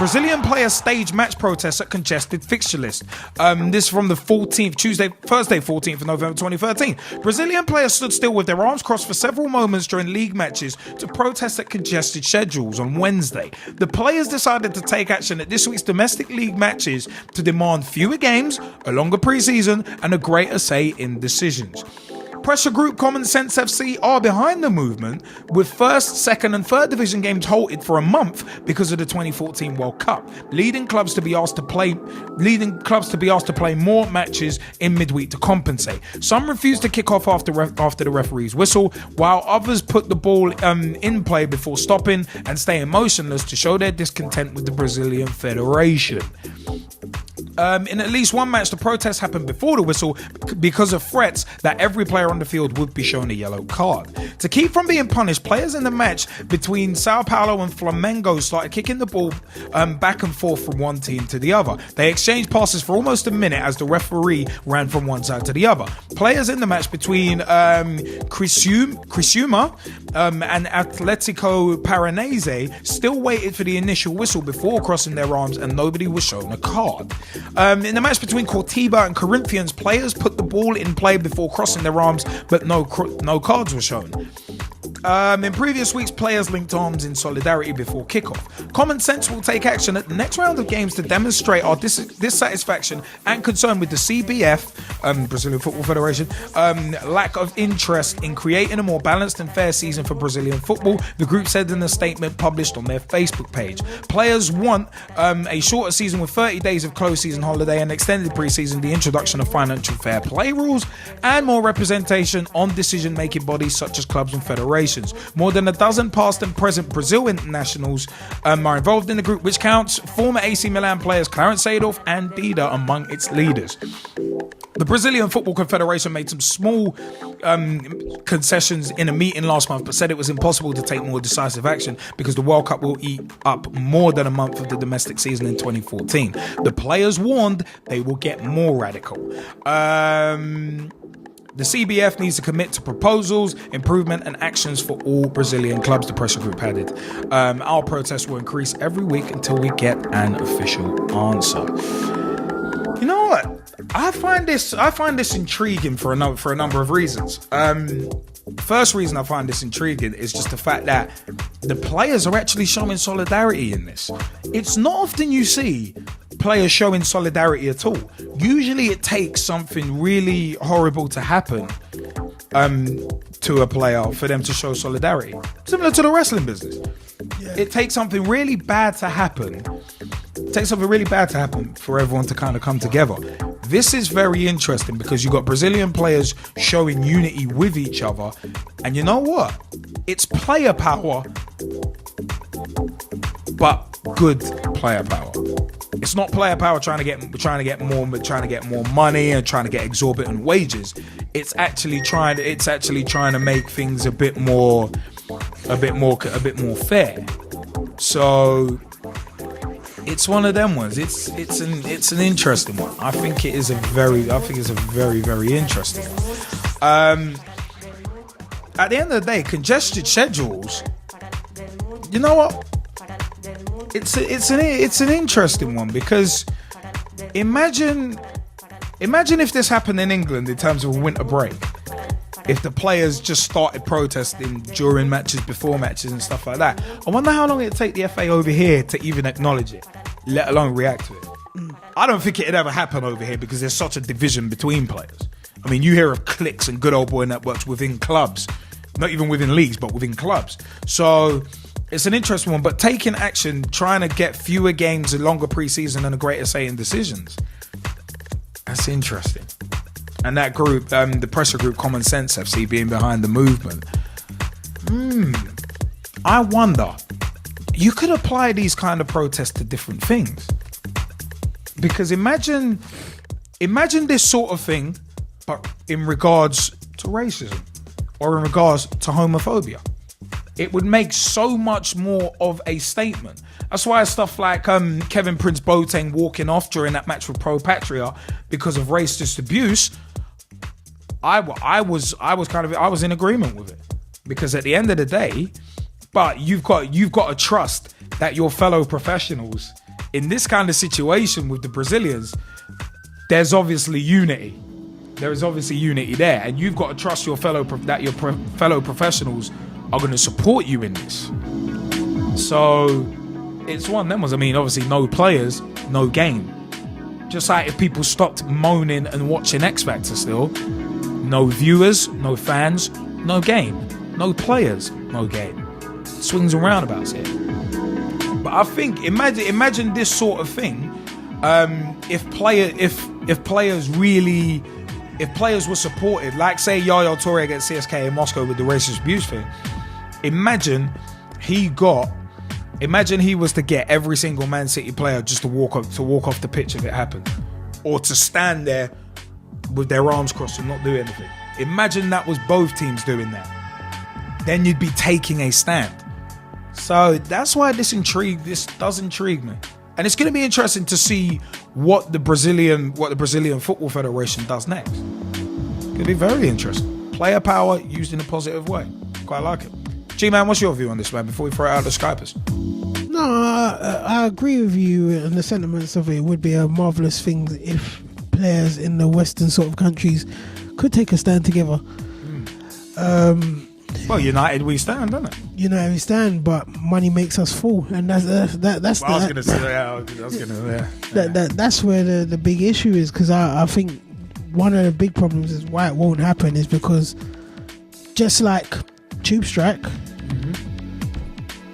Brazilian players stage match protests at congested fixture list. This from the 14th, Thursday 14th of November 2013. Brazilian players stood still with their arms crossed for several moments during league matches to protest at congested schedules on Wednesday. The players decided to take action at this week's domestic league matches to demand fewer games, a longer preseason, and a greater say in decisions. Pressure group Common Sense FC are behind the movement, with first, second and third division games halted for a month because of the 2014 World Cup, leading clubs to be asked to play more matches in midweek to compensate. Some refused to kick off after the referee's whistle, while others put the ball in play before stopping and staying motionless to show their discontent with the Brazilian Federation. In at least one match, the protests happened before the whistle because of threats that every player on the field would be shown a yellow card. To keep from being punished, players in the match between Sao Paulo and Flamengo started kicking the ball back and forth from one team to the other. They exchanged passes for almost a minute as the referee ran from one side to the other. Players in the match between Criciúma and Atlético Paranaense still waited for the initial whistle before crossing their arms, and nobody was shown a card. In the match between Coritiba and Corinthians, players put the ball in play before crossing their arms, but no cards were shown. In previous weeks, players linked arms in solidarity before kickoff. Common Sense will take action at the next round of games to demonstrate our dissatisfaction and concern with the CBF, Brazilian Football Federation, lack of interest in creating a more balanced and fair season for Brazilian football, the group said in a statement published on their Facebook page. Players want a shorter season with 30 days of closed season holiday and extended preseason, the introduction of financial fair play rules, and more representation on decision-making bodies such as clubs and federations. More than a dozen past and present Brazil internationals are involved in the group, which counts former AC Milan players Clarence Seedorf and Dida among its leaders. The Brazilian Football Confederation made some small concessions in a meeting last month, but said it was impossible to take more decisive action because the World Cup will eat up more than a month of the domestic season in 2014. The players warned they will get more radical. The CBF needs to commit to proposals, improvement and actions for all Brazilian clubs, the pressure group added. Our protests will increase every week until we get an official answer. You know what? I find this intriguing for a number of reasons. First reason I find this intriguing is just the fact that the players are actually showing solidarity in this. It's not often you see players showing solidarity at all. Usually it takes something really horrible to happen to a player for them to show solidarity. Similar to the wrestling business. Yeah. It takes something really bad to happen. For everyone to kind of come together. This is very interesting because you've got Brazilian players showing unity with each other. And you know what? It's player power, but good player power. It's not player power trying to get more money and trying to get exorbitant wages. It's actually trying to make things a bit more fair. So it's one of them ones. It's an interesting one. I think it's a very very interesting one. At the end of the day, congested schedules. You know what? It's an interesting one because imagine if this happened in England in terms of a winter break. If the players just started protesting during matches, before matches and stuff like that. I wonder how long it'd take the FA over here to even acknowledge it, let alone react to it. I don't think it'd ever happen over here because there's such a division between players. I mean, you hear of cliques and good old boy networks within clubs, not even within leagues, but within clubs. So it's an interesting one, but taking action, trying to get fewer games, a longer preseason and a greater say in decisions. That's interesting. And that group, the pressure group Common Sense FC being behind the movement. I wonder, you could apply these kind of protests to different things. Because imagine this sort of thing, but in regards to racism or in regards to homophobia. It would make so much more of a statement. That's why stuff like Kevin Prince Boateng walking off during that match with Pro Patria because of racist abuse. I was in agreement with it, because at the end of the day, but you've got to trust that your fellow professionals in this kind of situation with the Brazilians, there's obviously unity. There is obviously unity there, and you've got to trust your fellow professionals are going to support you in this. So it's one of them was, I mean, obviously no players, no game. Just like if people stopped moaning and watching X Factor still, no viewers, no fans, no game. No players, no game. Swings and roundabouts here. But I think, imagine this sort of thing. If players were supported, like say Yaya Toure against CSK in Moscow with the racist abuse thing. Imagine he was to get every single Man City player just to walk off the pitch if it happened, or to stand there with their arms crossed and not do anything. Imagine that was both teams doing that. Then you'd be taking a stand. So that's why this does intrigue me, and it's going to be interesting to see what the Brazilian Football Federation does next. It's going to be very interesting. Player power used in a positive way. Quite like it. Gman, what's your view on this, man? Before we throw it out the Skypers. No, I agree with you in the sentiments of it. It would be a marvellous thing if players in the Western sort of countries could take a stand together. Well, united we stand, doesn't it? United we stand, but money makes us fall, and that's well, I was going to say, that's where the big issue is, because I think one of the big problems is why it won't happen is because just like tube strike,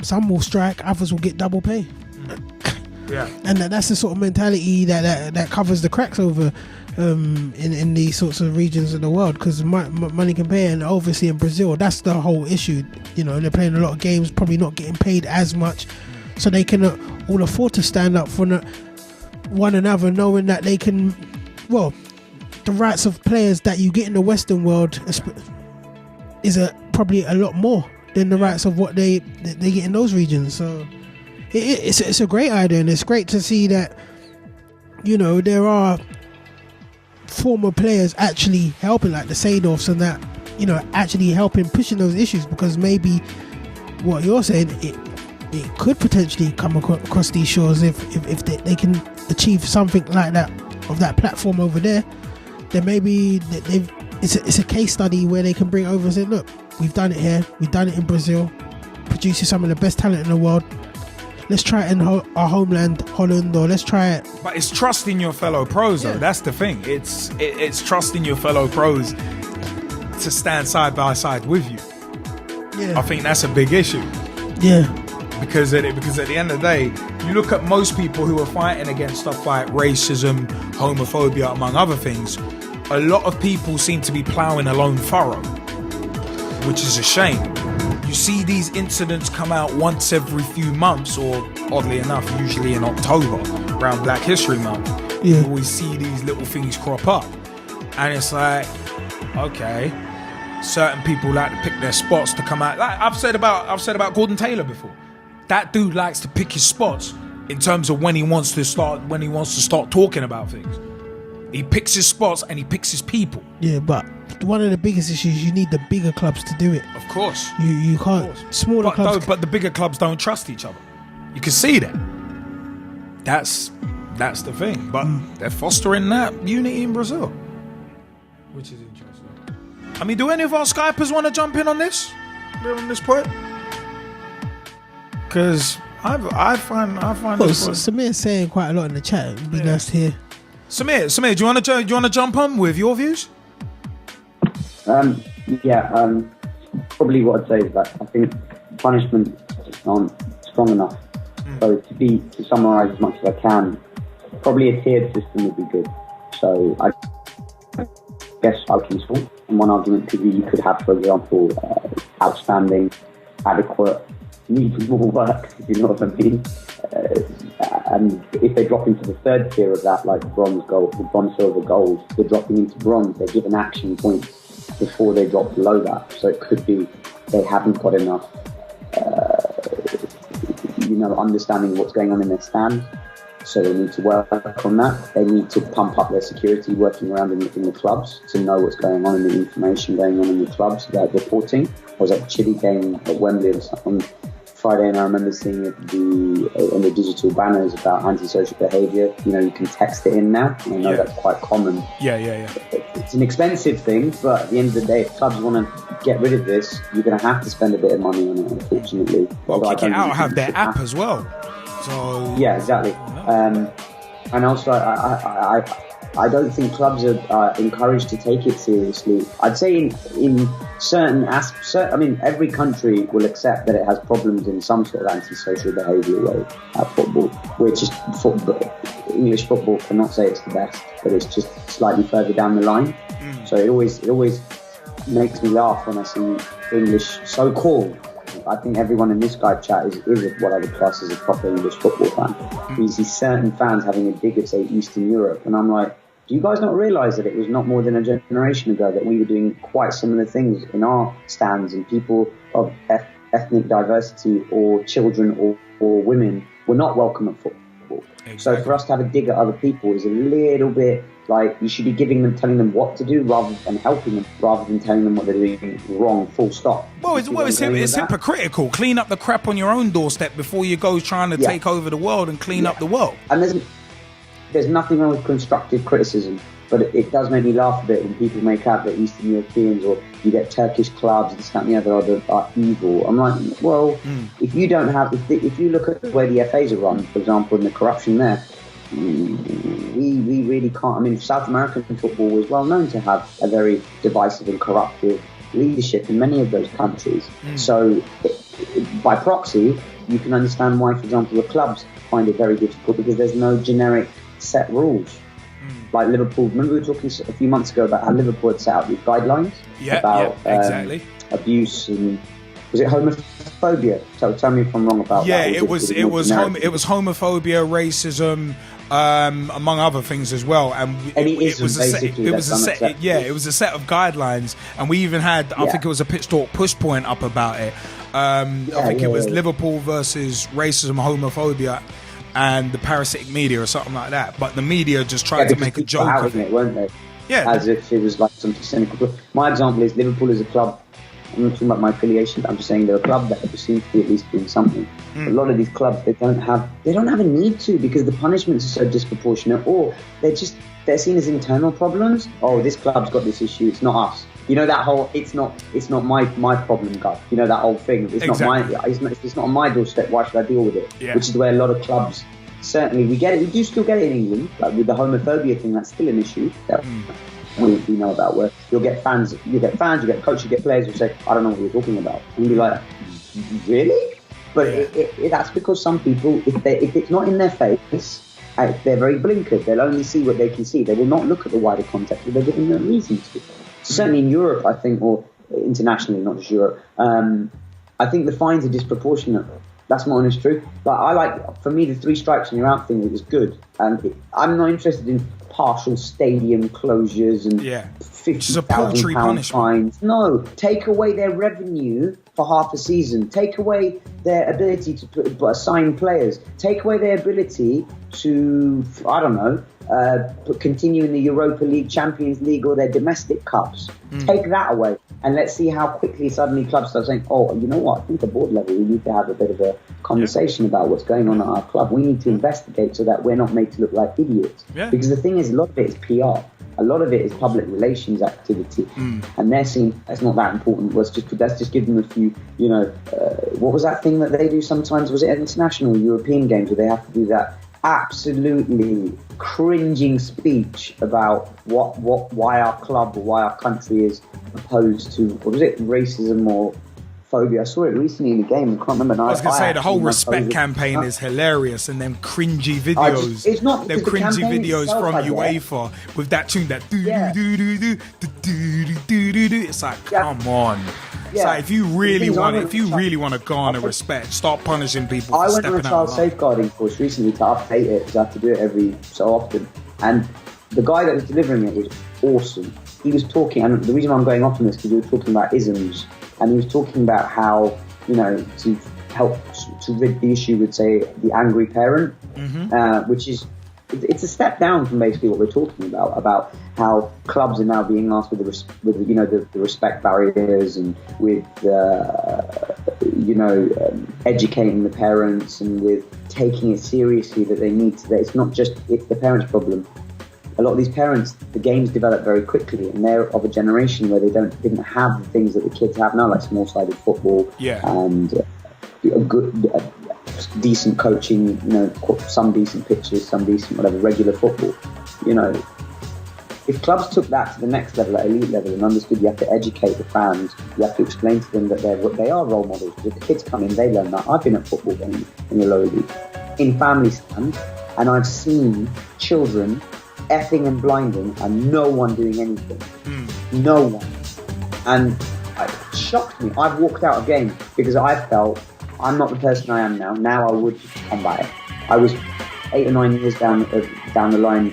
some will strike, others will get double pay. Yeah, and that's the sort of mentality that covers the cracks over in these sorts of regions of the world, because money can pay. And obviously in Brazil, that's the whole issue. You know, they're playing a lot of games, probably not getting paid as much, so they can all afford to stand up for one another, knowing that they can. Well, the rights of players that you get in the Western world is probably a lot more than the rights of what they get in those regions. So it's a great idea, and it's great to see that, you know, there are former players actually helping, like the Seedorfs and that, you know, actually helping pushing those issues, because maybe what you're saying, it could potentially come across these shores if they can achieve something like that, of that platform over there. Then maybe it's a case study where they can bring over and say, look, we've done it here, we've done it in Brazil, producing some of the best talent in the world. Let's try it in our homeland, Holland, or let's try it. But it's trusting your fellow pros, though. That's the thing. It's trusting your fellow pros to stand side by side with you. Yeah, I think that's a big issue. Yeah, because at the end of the day, you look at most people who are fighting against stuff like racism, homophobia, among other things. A lot of people seem to be ploughing a lone furrow, which is a shame. You see these incidents come out once every few months, or oddly enough, usually in October, around Black History Month. Yeah. You always see these little things crop up. And it's like, okay, certain people like to pick their spots to come out. Like I've said about Gordon Taylor before. That dude likes to pick his spots in terms of when he wants to start talking about things. He picks his spots and he picks his people. Yeah, but one of the biggest issues, you need the bigger clubs to do it. Of course. You can't. Smaller clubs. But the bigger clubs don't trust each other. You can see that. That's the thing. But they're fostering that unity in Brazil, which is interesting. I mean, do any of our Skypers want to jump in on this? On this point? Because I find this. Samir's saying quite a lot in the chat. It'd be nice to hear. Samir, do you want to jump on with your views? Probably what I'd say is that I think punishments aren't strong enough. So to summarise as much as I can, probably a tiered system would be good. So I guess useful. And one argument could be you could have, for example, outstanding, adequate, reasonable work, if you know what I mean. And if they drop into the third tier of that, like bronze, silver, gold, they're dropping into bronze. They're given action points before they drop below that. So it could be they haven't got enough, understanding what's going on in their stand. So they need to work on that. They need to pump up their security, working around in the clubs to know what's going on and the information going on in the clubs, like reporting. I was at the Chile game at Wembley on Friday, and I remember seeing it in the digital banners about antisocial behaviour. You know, you can text it in now. I know that's quite common. Yeah. It's an expensive thing, but at the end of the day, if clubs want to get rid of this, you're going to have to spend a bit of money on it, unfortunately. Well, Kick It Out have their app as well. So yeah, exactly. And also, I don't think clubs are encouraged to take it seriously. I'd say in certain aspects, I mean, every country will accept that it has problems in some sort of antisocial behaviour way at football. We're just English football cannot say it's the best, but it's just slightly further down the line. So it always makes me laugh when I see English so-called. I think everyone in this Skype chat is what I would class as a proper English football fan. You see certain fans having a dig at, say, Eastern Europe, and I'm like, do you guys not realise that it was not more than a generation ago that we were doing quite similar things in our stands, and people of ethnic diversity or children or women were not welcome at football? Exactly. So for us to have a dig at other people is a little bit like you should be telling them what to do and helping them rather than telling them what they're doing wrong, full stop. Well, it's hypocritical. Clean up the crap on your own doorstep before you go trying to take over the world and clean up the world. And there's nothing wrong with constructive criticism, but it does make me laugh a bit when people make out that Eastern Europeans or you get Turkish clubs, this, that and the other are evil. I'm like, well, if you don't have, if you look at the way the FAs are run, for example, and the corruption there, we really can't. I mean, South American football was well known to have a very divisive and corruptive leadership in many of those countries. So by proxy, you can understand why, for example, the clubs find it very difficult because there's no generic set rules. Like Liverpool, remember we were talking a few months ago about how Liverpool had set out these guidelines about exactly. Abuse and was it homophobia? Tell me if I'm wrong about that. Yeah, it was homophobia, racism, among other things as well, and it was a set of guidelines, and we even had I think it was a Pitch Talk push point up about it. I think it was Liverpool versus racism, homophobia, and the parasitic media or something like that. But the media just tried to make a joke out of it, weren't they? Yeah, as if it was like some cynical. My example is Liverpool is a club. I'm not talking about my affiliation. I'm just saying they're a club that seems to be at least doing something. A lot of these clubs they don't have a need to because the punishments are so disproportionate, or they're seen as internal problems. Oh, this club's got this issue. It's not us. You know that whole it's not my problem, guy. You know that whole thing. It's not on my doorstep. Why should I deal with it? Yeah. Which is the way a lot of clubs. Certainly, we get it. We do still get it in England, like with the homophobia thing. That's still an issue that we know about. Where you'll get fans, you get coaches, you get players who say, "I don't know what you're talking about," and you'll be like, "Really?" But that's because some people, if it's not in their face, they're very blinkered. They'll only see what they can see. They will not look at the wider context. But they're given no reason to. So certainly in Europe, I think, or internationally, not just Europe, I think the fines are disproportionate. That's my honest truth. But for me, the 3 strikes and you're out thing is good. And I'm not interested in partial stadium closures and £50,000 fines. No, take away their revenue for half a season. Take away their ability to sign players. Take away their ability to, I don't know, continue in the Europa League, Champions League, or their domestic cups. Take that away, and let's see how quickly suddenly clubs start saying, "Oh, you know what? I think at board level we need to have a bit of a conversation about what's going on at our club. We need to investigate so that we're not made to look like idiots." Yeah. Because the thing is, a lot of it is PR. A lot of it is public relations activity, and they're seeing that's not that important. Let's just give them a few. You know, what was that thing that they do sometimes? Was it an international European games where they have to do that absolutely cringing speech about why our club or why our country is opposed to, what was it, racism or phobia? I saw it recently in the game. I can't remember now. I was going to say the whole respect campaign is hilarious, and then cringy videos. It's not them cringy videos from UEFA with that tune that it's like, come on. It's like if you really want to garner respect, start punishing people. I went on a child safeguarding course recently to update it because I have to do it every so often. And the guy that was delivering it was awesome. He was talking, and the reason why I'm going off on this is because we were talking about isms, and he was talking about how, you know, to help to rid the issue with, say, the angry parent, which is, it's a step down from basically what we're talking about how clubs are now being asked with the respect barriers and with educating the parents and with taking it seriously that they need to. It's not just it's the parents' problem. A lot of these parents, the games develop very quickly, and they're of a generation where they didn't have the things that the kids have now, like small-sided football and decent coaching, some decent pitches, some decent regular football. If clubs took that to the next level, at elite level, and understood you have to educate the fans, you have to explain to them that they are role models. If the kids come in, they learn that. I've been at football games in the lower league, in family stands, and I've seen children effing and blinding and no one doing anything. No one. And it shocked me. I've walked out of games because I felt I'm not the person I am now. Now I would combat it. I was 8 or 9 years down the line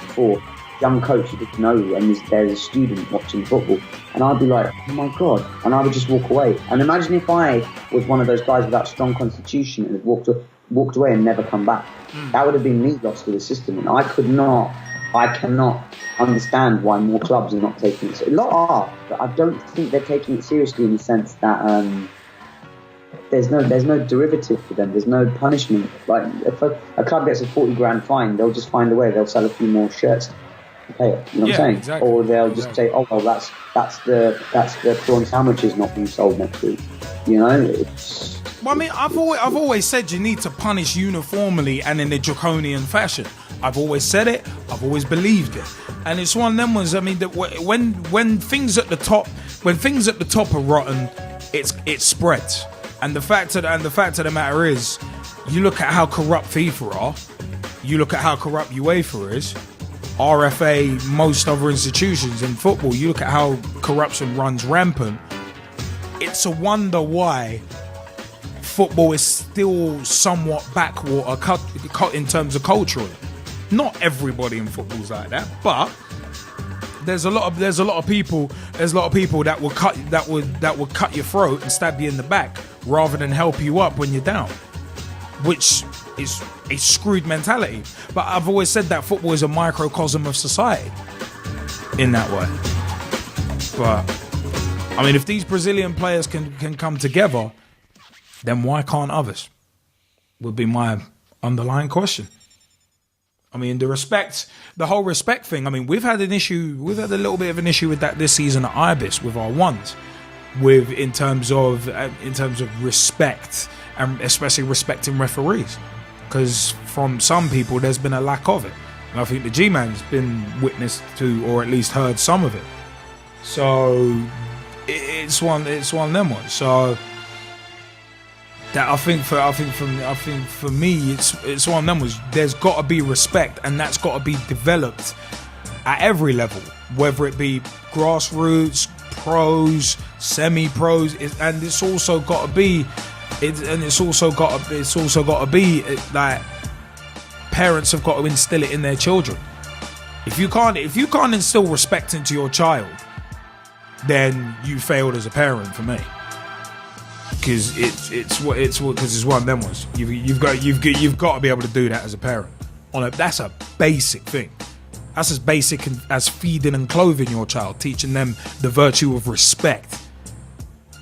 before. Young coach who didn't know, and there's a student watching football, and I'd be like, oh my god, and I would just walk away. And imagine if I was one of those guys with that strong constitution and had walked away and never come back. That would have been me lost to the system, and I cannot understand why more clubs are not taking it. A lot are, but I don't think they're taking it seriously in the sense that there's no derivative for them. There's no punishment. Like if a club gets a 40 grand fine, they'll just find a way. They'll sell a few more shirts to pay it. You know what I'm saying? Exactly. Or they'll just say, oh well, that's the prawn sandwiches not being sold next week. It's. Well, I mean, I've always said you need to punish uniformly and in a draconian fashion. I've always said it. I've always believed it, and it's one of them ones. I mean, that when things at the top are rotten, it spreads. And the fact of the matter is, you look at how corrupt FIFA are, you look at how corrupt UEFA is, RFA, most other institutions in football. You look at how corruption runs rampant. It's a wonder why football is still somewhat backwater cut in terms of culturally. Not everybody in football's like that, but there's a lot of people that will cut your throat and stab you in the back rather than help you up when you're down, which is a screwed mentality. But I've always said that football is a microcosm of society in that way. But I mean, if these Brazilian players can come together, then why can't others? Would be my underlying question. I mean, the whole respect thing. I mean, we've had a little bit of an issue with that this season at Ibis with our ones, in terms of respect, and especially respecting referees, because from some people there's been a lack of it, and I think the Gman's been witness to, or at least heard some of it. So it's one of them ones. So that I think for me, it's one of them was there's got to be respect, and that's got to be developed at every level, whether it be grassroots, pros, semi-pros, and it's also got to be like parents have got to instill it in their children. If you can't instill respect into your child, then you failed as a parent for me. Because it's one of them ones. You've got to be able to do that as a parent. That's a basic thing. That's as basic as feeding and clothing your child, teaching them the virtue of respect.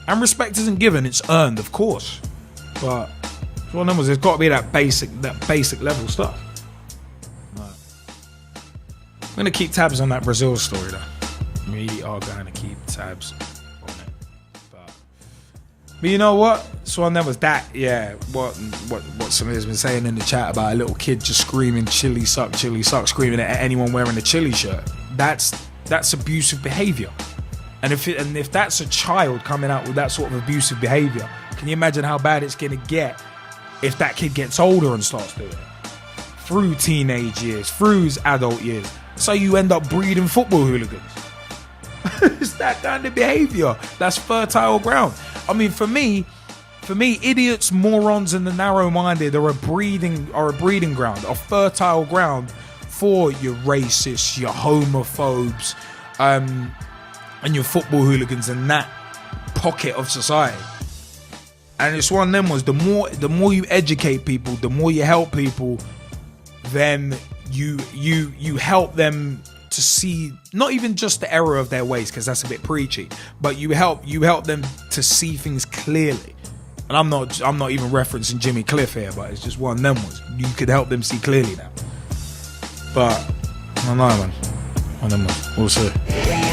And respect isn't given; it's earned, of course. But it's one of them ones. There's got to be that basic level stuff. Right. I'm gonna keep tabs on that Brazil story, though. We are going to keep tabs on it. But you know what? So one that was that. Yeah. What somebody's been saying in the chat about a little kid just screaming chili suck, screaming at anyone wearing a chili shirt. That's abusive behaviour. And if that's a child coming out with that sort of abusive behaviour, can you imagine how bad it's going to get if that kid gets older and starts doing it? Through teenage years, through his adult years. So you end up breeding football hooligans. It's that kind of behaviour. That's fertile ground. I mean, for me, idiots, morons, and the narrow-minded are a breeding ground, a fertile ground for your racists, your homophobes, and your football hooligans in that pocket of society. And it's one of them ones. The more you educate people, the more you help people, then you help them to see not even just the error of their ways, because that's a bit preachy, but you help them to see things clearly. And I'm not even referencing Jimmy Cliff here, but it's just one of them ones. You could help them see clearly now. But I don't know, man. One of them ones. We'll see.